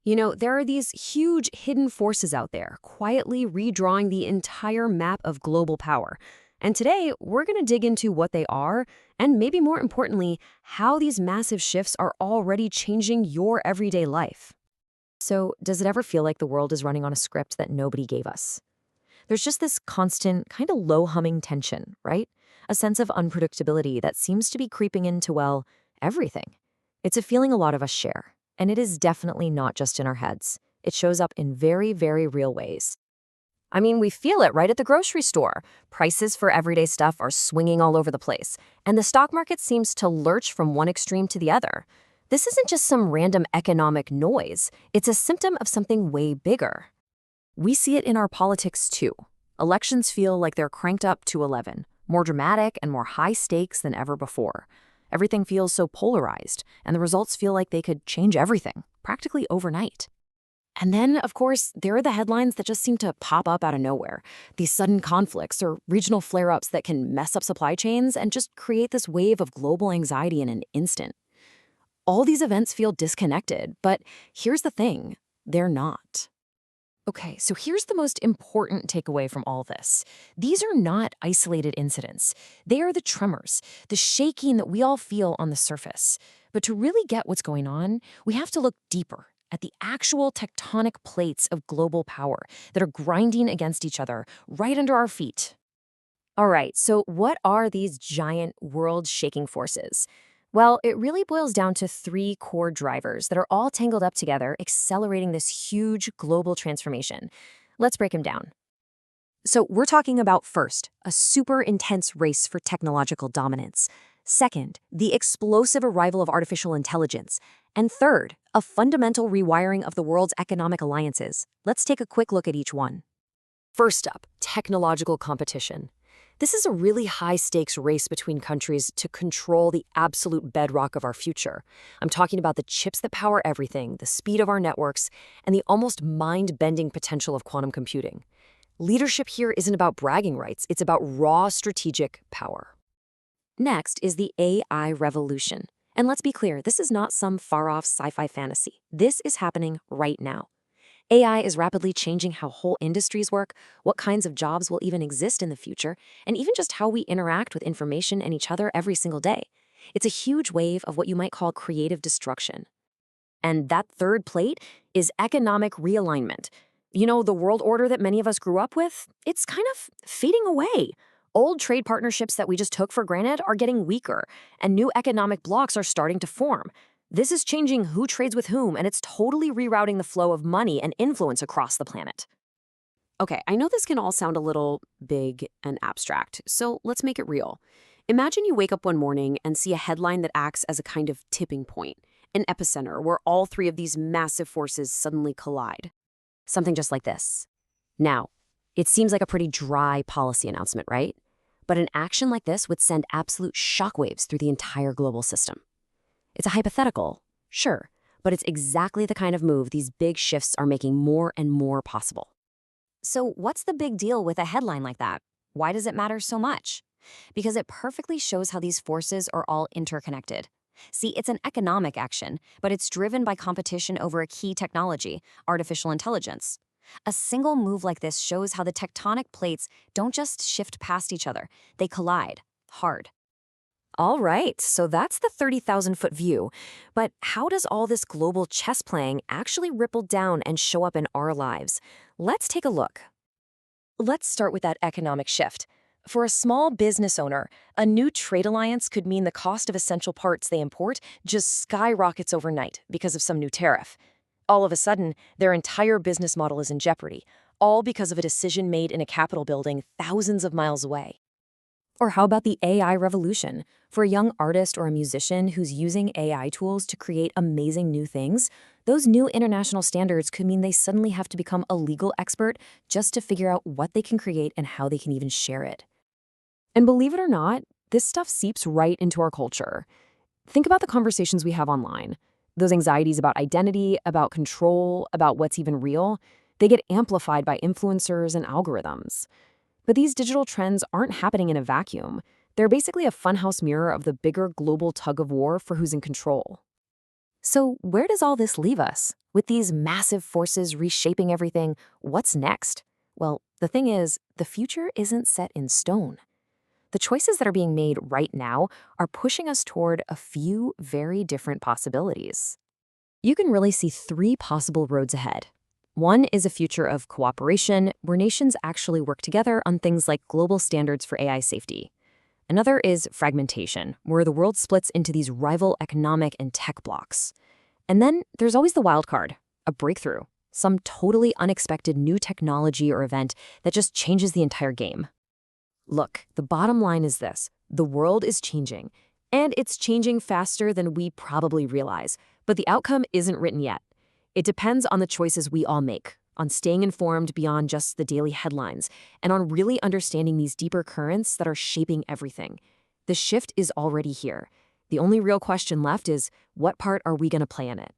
There are these huge hidden forces out there, quietly redrawing the entire map of global power. And today, we're going to dig into what they are, and maybe more importantly, how these massive shifts are already changing your everyday life. So, does it ever feel like the world is running on a script that nobody gave us? There's just this constant, kind of low humming tension, right? A sense of unpredictability that seems to be creeping into, well, everything. It's a feeling a lot of us share, and it is definitely not just in our heads. It shows up in very, very real ways. I mean, we feel it right at the grocery store. Prices for everyday stuff are swinging all over the place, and the stock market seems to lurch from one extreme to the other. This isn't just some random economic noise, it's a symptom of something way bigger. We see it in our politics too. Elections feel like they're cranked up to 11, more dramatic and more high stakes than ever before. Everything feels so polarized, and the results feel like they could change everything, practically overnight. And then, of course, there are the headlines that just seem to pop up out of nowhere. These sudden conflicts or regional flare-ups that can mess up supply chains and just create this wave of global anxiety in an instant. All these events feel disconnected, but here's the thing, they're not. Okay, so here's the most important takeaway from all this. These are not isolated incidents. They are the tremors, the shaking that we all feel on the surface. But to really get what's going on, we have to look deeper at the actual tectonic plates of global power that are grinding against each other right under our feet. All right, so what are these giant world-shaking forces? Well, it really boils down to three core drivers that are all tangled up together, accelerating this huge global transformation. Let's break them down. So we're talking about first, a super intense race for technological dominance. Second, the explosive arrival of artificial intelligence. And third, a fundamental rewiring of the world's economic alliances. Let's take a quick look at each one. First up, technological competition. This is a really high-stakes race between countries to control the absolute bedrock of our future. I'm talking about the chips that power everything, the speed of our networks, and the almost mind-bending potential of quantum computing. Leadership here isn't about bragging rights, it's about raw strategic power. Next is the AI revolution. And let's be clear, this is not some far-off sci-fi fantasy. This is happening right now. AI is rapidly changing how whole industries work, what kinds of jobs will even exist in the future, and even just how we interact with information and each other every single day. It's a huge wave of what you might call creative destruction. And that third plate is economic realignment. The world order that many of us grew up with, it's kind of fading away. Old trade partnerships that we just took for granted are getting weaker, and new economic blocks are starting to form. This is changing who trades with whom, and it's totally rerouting the flow of money and influence across the planet. Okay, I know this can all sound a little big and abstract, so let's make it real. Imagine you wake up one morning and see a headline that acts as a kind of tipping point, an epicenter where all three of these massive forces suddenly collide. Something just like this. Now, it seems like a pretty dry policy announcement, right? But an action like this would send absolute shockwaves through the entire global system. It's a hypothetical, sure, but it's exactly the kind of move these big shifts are making more and more possible. So what's the big deal with a headline like that? Why does it matter so much? Because it perfectly shows how these forces are all interconnected. See, it's an economic action, but it's driven by competition over a key technology, artificial intelligence. A single move like this shows how the tectonic plates don't just shift past each other, they collide hard. All right, so that's the 30,000-foot view. But how does all this global chess playing actually ripple down and show up in our lives? Let's take a look. Let's start with that economic shift. For a small business owner, a new trade alliance could mean the cost of essential parts they import just skyrockets overnight because of some new tariff. All of a sudden, their entire business model is in jeopardy, all because of a decision made in a Capitol building thousands of miles away. Or how about the AI revolution? For a young artist or a musician who's using AI tools to create amazing new things, those new international standards could mean they suddenly have to become a legal expert just to figure out what they can create and how they can even share it. And believe it or not, this stuff seeps right into our culture. Think about the conversations we have online. Those anxieties about identity, about control, about what's even real, they get amplified by influencers and algorithms. But these digital trends aren't happening in a vacuum. They're basically a funhouse mirror of the bigger global tug of war for who's in control. So, where does all this leave us? With these massive forces reshaping everything, what's next? Well, the thing is, the future isn't set in stone. The choices that are being made right now are pushing us toward a few very different possibilities. You can really see three possible roads ahead. One is a future of cooperation, where nations actually work together on things like global standards for AI safety. Another is fragmentation, where the world splits into these rival economic and tech blocks. And then there's always the wild card, a breakthrough, some totally unexpected new technology or event that just changes the entire game. Look, the bottom line is this. The world is changing, and it's changing faster than we probably realize, but the outcome isn't written yet. It depends on the choices we all make, on staying informed beyond just the daily headlines, and on really understanding these deeper currents that are shaping everything. The shift is already here. The only real question left is, what part are we going to play in it?